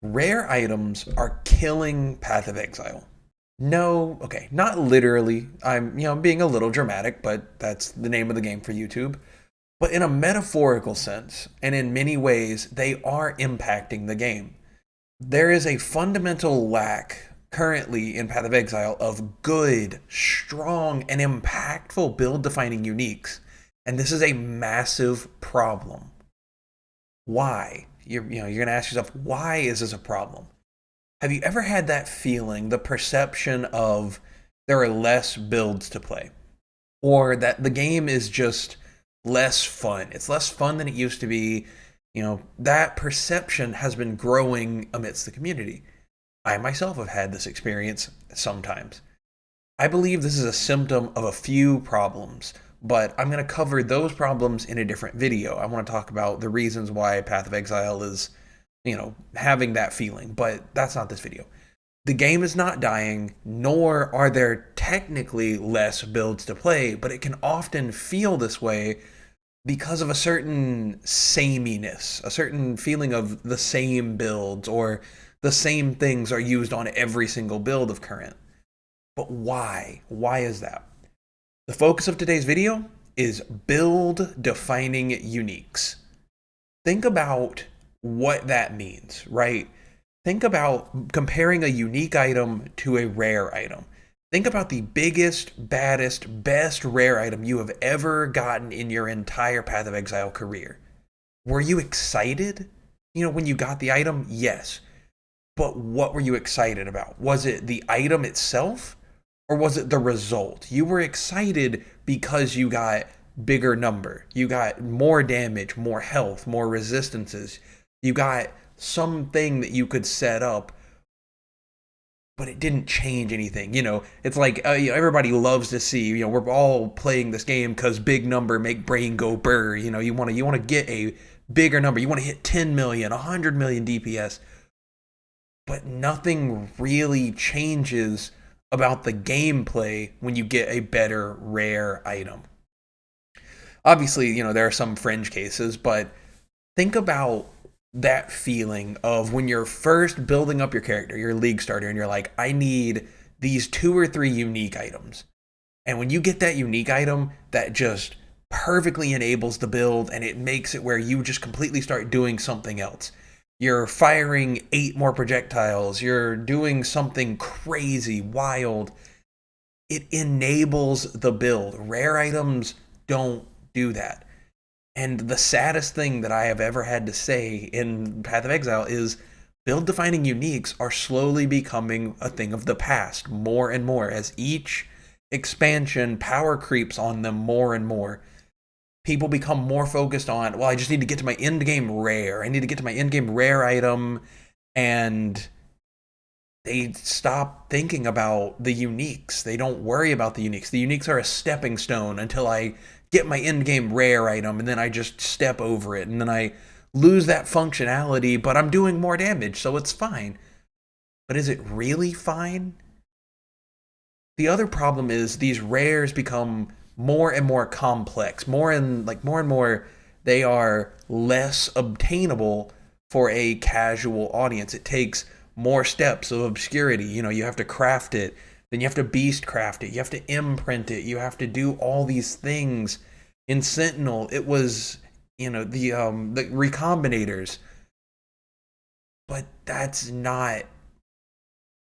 Rare items are killing Path of Exile. No, okay, not literally. I'm being a little dramatic, but that's the name of the game for YouTube. But in a metaphorical sense, and in many ways, they are impacting the game. There is a fundamental lack currently in Path of Exile of good, strong, and impactful build defining uniques. And this is a massive problem. Why? You're gonna ask yourself, why is this a problem? Have you ever had that feeling, the perception of there are less builds to play, or that the game is just less fun? It's less fun than it used to be. That perception has been growing amidst the community. I myself have had this experience sometimes. I believe this is a symptom of a few problems, but I'm going to cover those problems in a different video. I want to talk about the reasons why Path of Exile is, having that feeling, but that's not this video. The game is not dying, nor are there technically less builds to play, but it can often feel this way because of a certain sameness, a certain feeling of the same builds, or the same things are used on every single build of current. But why? Why is that? The focus of today's video is build defining uniques. Think about what that means, right? Think about comparing a unique item to a rare item. Think about the biggest, baddest, best rare item you have ever gotten in your entire Path of Exile career. Were you excited? When you got the item? Yes. But what were you excited about? Was it the item itself? Or was it the result? You were excited because you got bigger number. You got more damage, more health, more resistances. You got something that you could set up, but it didn't change anything. It's like everybody loves to see. We're all playing this game because big number make brain go burr. You want to get a bigger number. You want to hit 10 million, 100 million DPS, but nothing really changes about the gameplay when you get a better rare item. Obviously, there are some fringe cases, but think about that feeling of when you're first building up your character, your league starter, and you're like, I need these 2 or 3 unique items. And when you get that unique item that just perfectly enables the build and it makes it where you just completely start doing something else. You're firing 8 more projectiles. You're doing something crazy, wild. It enables the build. Rare items don't do that. And the saddest thing that I have ever had to say in Path of Exile is build defining uniques are slowly becoming a thing of the past more and more as each expansion power creeps on them more and more. People become more focused on, well, I just need to get to my end game rare. I need to get to my end game rare item. And they stop thinking about the uniques. They don't worry about the uniques. The uniques are a stepping stone until I get my end game rare item, and then I just step over it, and then I lose that functionality, but I'm doing more damage, so it's fine. But is it really fine? The other problem is these rares become more and more complex, more and more they are less obtainable for a casual audience. It takes more steps of obscurity. You have to craft it, then you have to beast craft it, you have to imprint it, you have to do all these things. In Sentinel, it was the recombinators, but that's not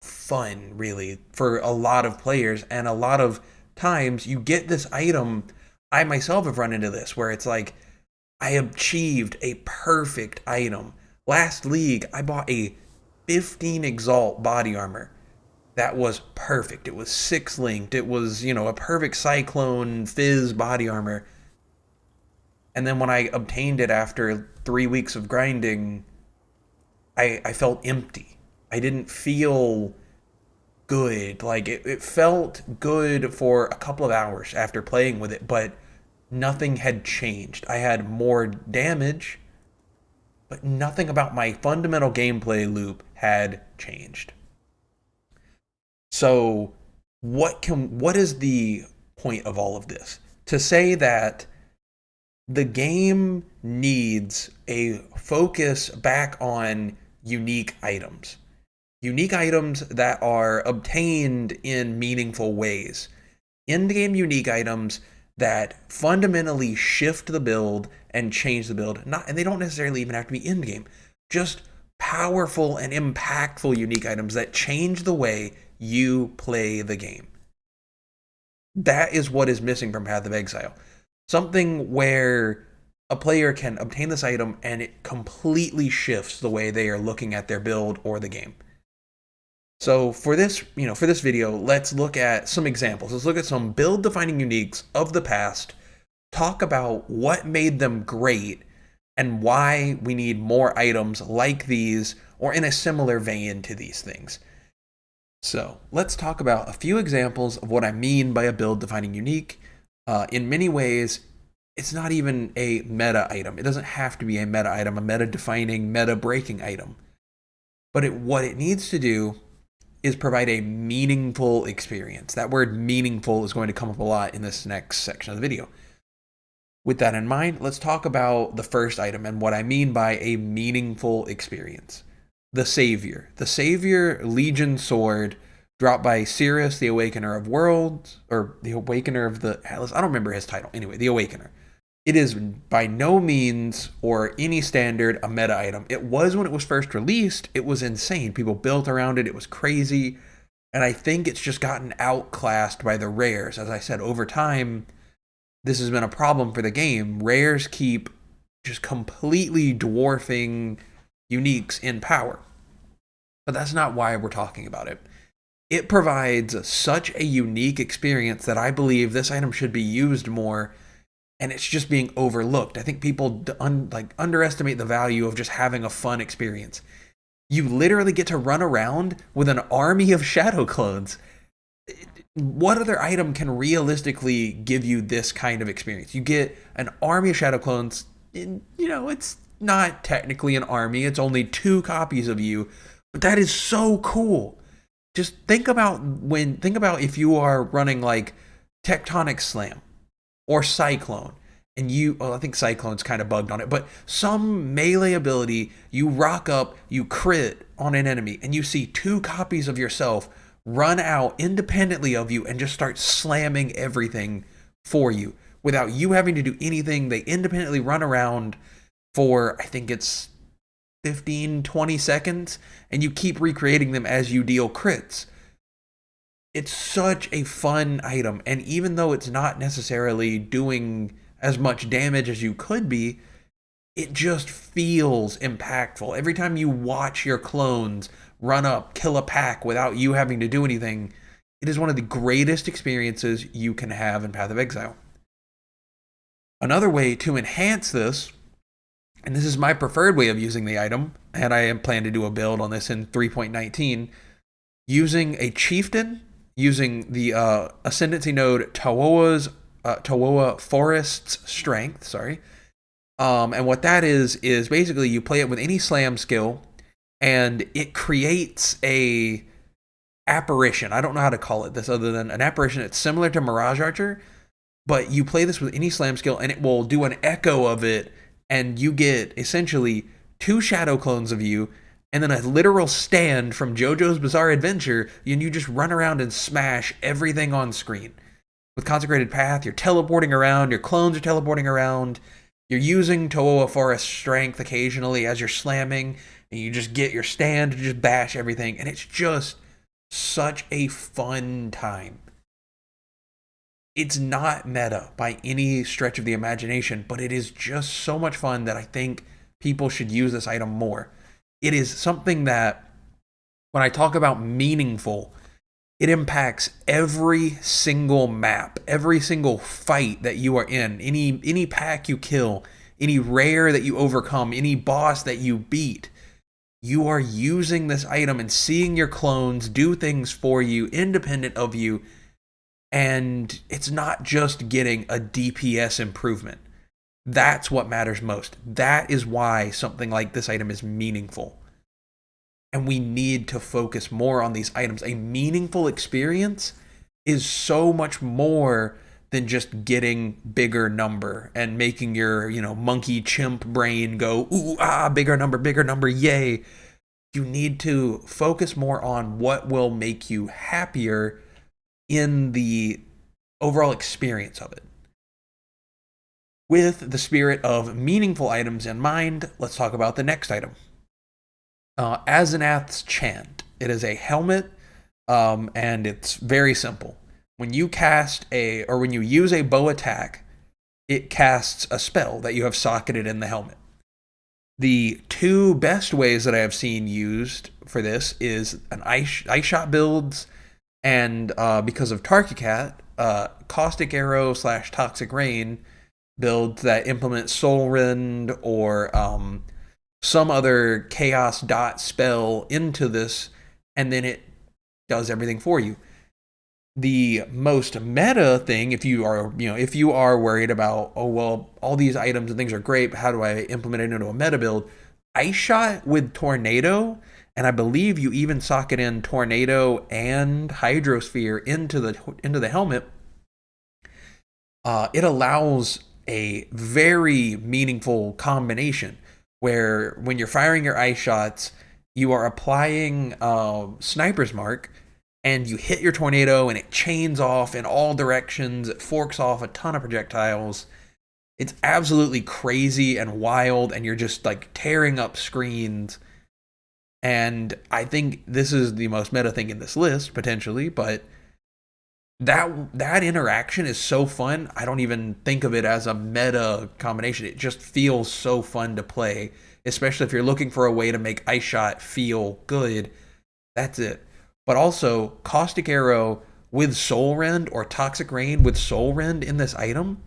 fun really for a lot of players. And a lot of times you get this item, I myself have run into this where it's like I achieved a perfect item. Last league I bought a 15 exalt body armor that was perfect. It was 6 linked. It was a perfect cyclone fizz body armor. And then when I obtained it after 3 weeks of grinding, I felt empty. I didn't feel good. Like it felt good for a couple of hours after playing with it, but nothing had changed. I had more damage, but nothing about my fundamental gameplay loop had changed. So what is the point of all of this? To say that the game needs a focus back on unique items. Unique items that are obtained in meaningful ways. In-game unique items that fundamentally shift the build and change the build. And they don't necessarily even have to be in-game. Just powerful and impactful unique items that change the way you play the game. That is what is missing from Path of Exile. Something where a player can obtain this item and it completely shifts the way they are looking at their build or the game. So for this video, let's look at some examples. Let's look at some build-defining uniques of the past, talk about what made them great, and why we need more items like these or in a similar vein to these things. So let's talk about a few examples of what I mean by a build-defining unique. In many ways, it's not even a meta item. It doesn't have to be a meta item, a meta-defining, meta-breaking item. But what it needs to do is provide a meaningful experience. That word meaningful is going to come up a lot in this next section of the video. With that in mind, let's talk about the first item and what I mean by a meaningful experience. The Savior. The Savior Legion Sword, dropped by Sirius, the Awakener of Worlds, or the Awakener of the Atlas. I don't remember his title. Anyway, the Awakener. It is by no means or any standard a meta item. It was when it was first released. It was insane. People built around it. It was crazy. And I think it's just gotten outclassed by the rares. As I said, over time, this has been a problem for the game. Rares keep just completely dwarfing uniques in power. But that's not why we're talking about it. It provides such a unique experience that I believe this item should be used more, and it's just being overlooked. I think people underestimate the value of just having a fun experience. You literally get to run around with an army of shadow clones. What other item can realistically give you this kind of experience? You get an army of shadow clones. It's not technically an army. It's only 2 copies of you, but that is so cool. Just think about if you are running like Tectonic Slam or Cyclone, and I think Cyclone's kind of bugged on it, but some melee ability, you rock up, you crit on an enemy, and you see 2 copies of yourself run out independently of you and just start slamming everything for you without you having to do anything. They independently run around for, I think it's 15-20 seconds, and you keep recreating them as you deal crits. It's such a fun item, and even though it's not necessarily doing as much damage as you could be, it just feels impactful. Every time you watch your clones run up, kill a pack without you having to do anything, it is one of the greatest experiences you can have in Path of Exile. Another way to enhance this, and this is my preferred way of using the item, and I am planning to do a build on this in 3.19, using a chieftain, using the ascendancy node Towoa Forest's Strength, and what that is basically you play it with any slam skill, and it creates a apparition. I don't know how to call it this other than an apparition. It's similar to Mirage Archer, but you play this with any slam skill, and it will do an echo of it, and you get essentially 2 shadow clones of you, and then a literal stand from JoJo's Bizarre Adventure, and you just run around and smash everything on screen. With Consecrated Path, you're teleporting around, your clones are teleporting around, you're using Towoa Forest Strength occasionally as you're slamming, and you just get your stand to just bash everything, and it's just such a fun time. It's not meta by any stretch of the imagination, but it is just so much fun that I think people should use this item more. It is something that, when I talk about meaningful, it impacts every single map, every single fight that you are in, any pack you kill, any rare that you overcome, any boss that you beat. You are using this item and seeing your clones do things for you, independent of you, and it's not just getting a DPS improvement. That's what matters most. That is why something like this item is meaningful. And we need to focus more on these items. A meaningful experience is so much more than just getting bigger number and making your, monkey chimp brain go, ooh, ah, bigger number, yay. You need to focus more on what will make you happier in the overall experience of it. With the spirit of meaningful items in mind, let's talk about the next item. Azanath's Chant. It is a helmet, and it's very simple. When you when you use a bow attack, it casts a spell that you have socketed in the helmet. The two best ways that I have seen used for this is an ice shot builds, and because of Tarkicat, Caustic Arrow / Toxic Rain builds that implement Soul Rend or some other chaos dot spell into this, and then it does everything for you. The most meta thing, if you are worried about, oh well, all these items and things are great, but how do I implement it into a meta build? Ice Shot with Tornado, and I believe you even socket in Tornado and Hydrosphere into the helmet. It allows a very meaningful combination where when you're firing your ice shots, you are applying Sniper's Mark, and you hit your tornado and it chains off in all directions. It forks off a ton of projectiles. It's absolutely crazy and wild, and you're just like tearing up screens. And I think this is the most meta thing in this list, potentially, but that interaction is so fun. I don't even think of it as a meta combination. It just feels so fun to play, especially if you're looking for a way to make Ice Shot feel good. That's it. But also, Caustic Arrow with Soul Rend or Toxic Rain with Soul Rend in this item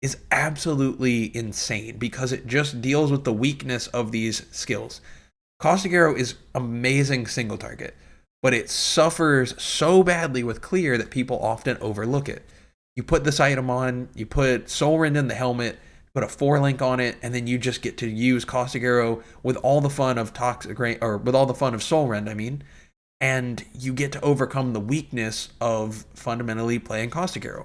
is absolutely insane because it just deals with the weakness of these skills. Caustic Arrow is amazing single target, but it suffers so badly with clear that people often overlook it. You put this item on, you put Soul Rend in the helmet, put a 4-link on it, and then you just get to use Caustic Arrow with all the fun of Toxic Rain, or with all the fun of Soul Rend, and you get to overcome the weakness of fundamentally playing Caustic Arrow.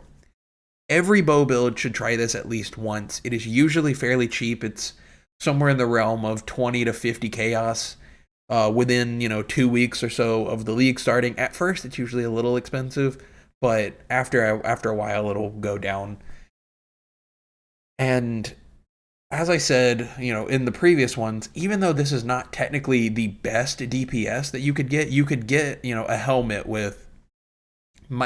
Every bow build should try this at least once. It is usually fairly cheap. It's somewhere in the realm of 20 to 50 chaos within 2 weeks or so of the league starting. At first, it's usually a little expensive, but after a while, it'll go down. And as I said, in the previous ones, even though this is not technically the best DPS that you could get, a helmet with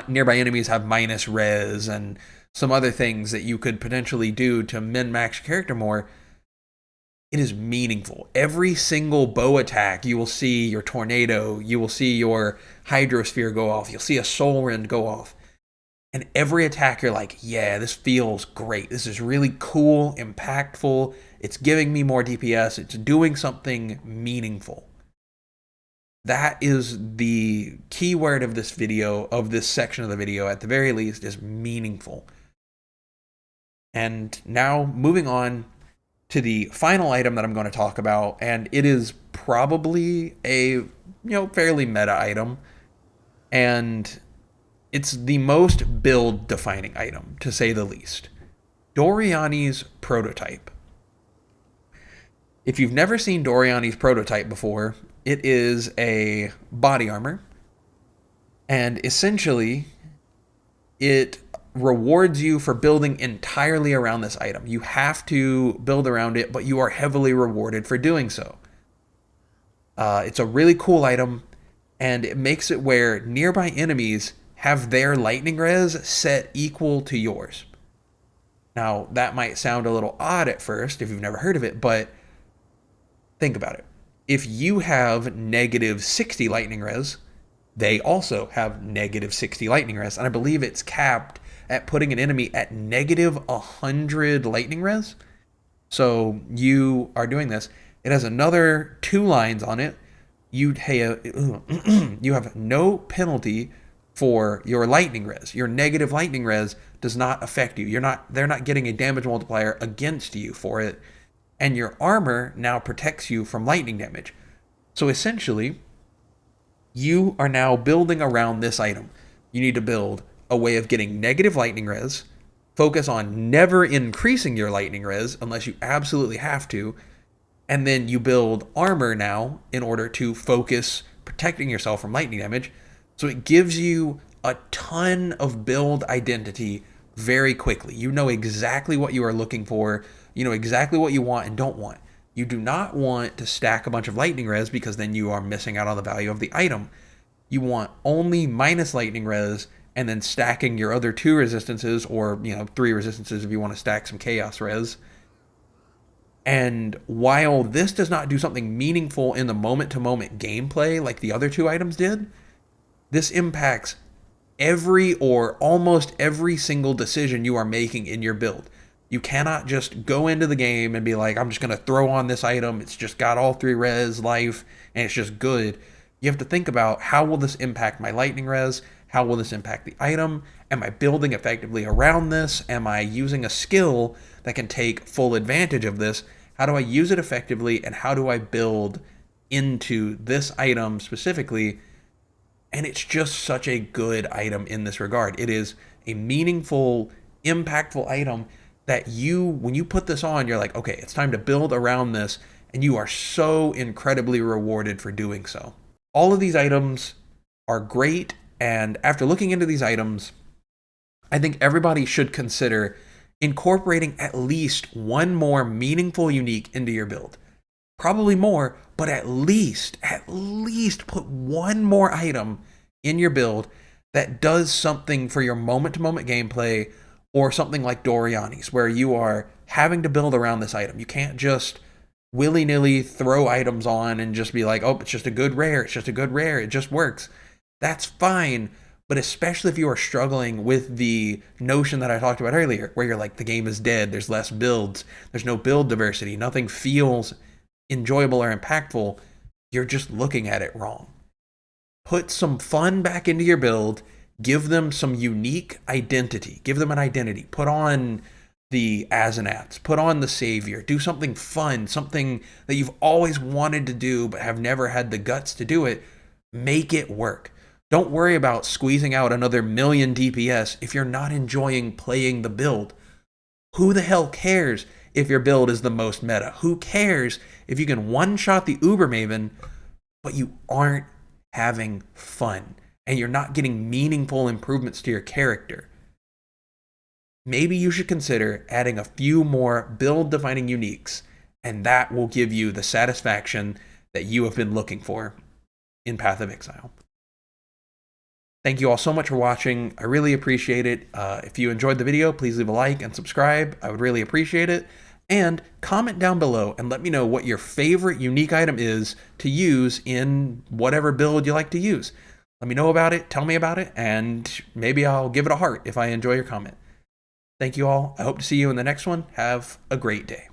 nearby enemies have minus res and some other things that you could potentially do to min-max your character more. It is meaningful. Every single bow attack, you will see your Tornado, you will see your Hydrosphere go off, you'll see a Soul Rend go off. And every attack, you're like, yeah, this feels great. This is really cool, impactful. It's giving me more DPS. It's doing something meaningful. That is the key word of this video, of this section of the video, at the very least, is meaningful. And now, moving on to the final item that I'm going to talk about, and it is probably a, fairly meta item. And it's the most build-defining item, to say the least. Dorianis Prototype. If you've never seen Dorianis Prototype before, it is a body armor, and essentially, it rewards you for building entirely around this item. You have to build around it, but you are heavily rewarded for doing so. It's a really cool item, and it makes it where nearby enemies have their lightning res set equal to yours. Now, that might sound a little odd at first if you've never heard of it, but think about it. If you have negative 60 lightning res, they also have negative 60 lightning res, and I believe it's capped at putting an enemy at negative 100 lightning res. So you are doing this. It has another 2 lines on it. You have no penalty for your lightning res. Your negative lightning res does not affect you. They're not getting a damage multiplier against you for it. And your armor now protects you from lightning damage. So essentially, you are now building around this item. You need to build a way of getting negative lightning res, focus on never increasing your lightning res unless you absolutely have to, And then you build armor now in order to focus protecting yourself from lightning damage. So it gives you a ton of build identity very quickly. You know exactly what you are looking for. You know exactly what you want and don't want. You do not want to stack a bunch of lightning res because then you are missing out on the value of the item. You want only minus lightning res and then stacking your other 2 resistances, or 3 resistances if you want to stack some chaos res. And while this does not do something meaningful in the moment-to-moment gameplay like the other 2 items did, this impacts every or almost every single decision you are making in your build. You cannot just go into the game and be like, I'm just going to throw on this item. It's just got all 3 res, life, and it's just good. You have to think about, how will this impact my lightning res? How will this impact the item? Am I building effectively around this? Am I using a skill that can take full advantage of this? How do I use it effectively? And how do I build into this item specifically? And it's just such a good item in this regard. It is a meaningful, impactful item that when you put this on, you're like, okay, it's time to build around this. And you are so incredibly rewarded for doing so. All of these items are great. And after looking into these items, I think everybody should consider incorporating at least one more meaningful unique into your build. Probably more, but at least put one more item in your build that does something for your moment-to-moment gameplay, or something like Dorianis, where you are having to build around this item. You can't just willy-nilly throw items on and just be like, oh, it's just a good rare, it's just a good rare, it just works. That's fine, but especially if you are struggling with the notion that I talked about earlier, where you're like, the game is dead, there's less builds, there's no build diversity, nothing feels enjoyable or impactful, you're just looking at it wrong. Put some fun back into your build, give them some unique identity, give them an identity, put on the Asenats, put on the Savior, do something fun, something that you've always wanted to do but have never had the guts to do it. Make it work. Don't worry about squeezing out another million DPS if you're not enjoying playing the build. Who the hell cares if your build is the most meta? Who cares if you can one-shot the Uber Maven, but you aren't having fun and you're not getting meaningful improvements to your character? Maybe you should consider adding a few more build-defining uniques, and that will give you the satisfaction that you have been looking for in Path of Exile. Thank you all so much for watching. I really appreciate it. If you enjoyed the video, please leave a like and subscribe. I would really appreciate it. And comment down below and let me know what your favorite unique item is to use in whatever build you like to use. Let me know about it, tell me about it, and maybe I'll give it a heart if I enjoy your comment. Thank you all. I hope to see you in the next one. Have a great day.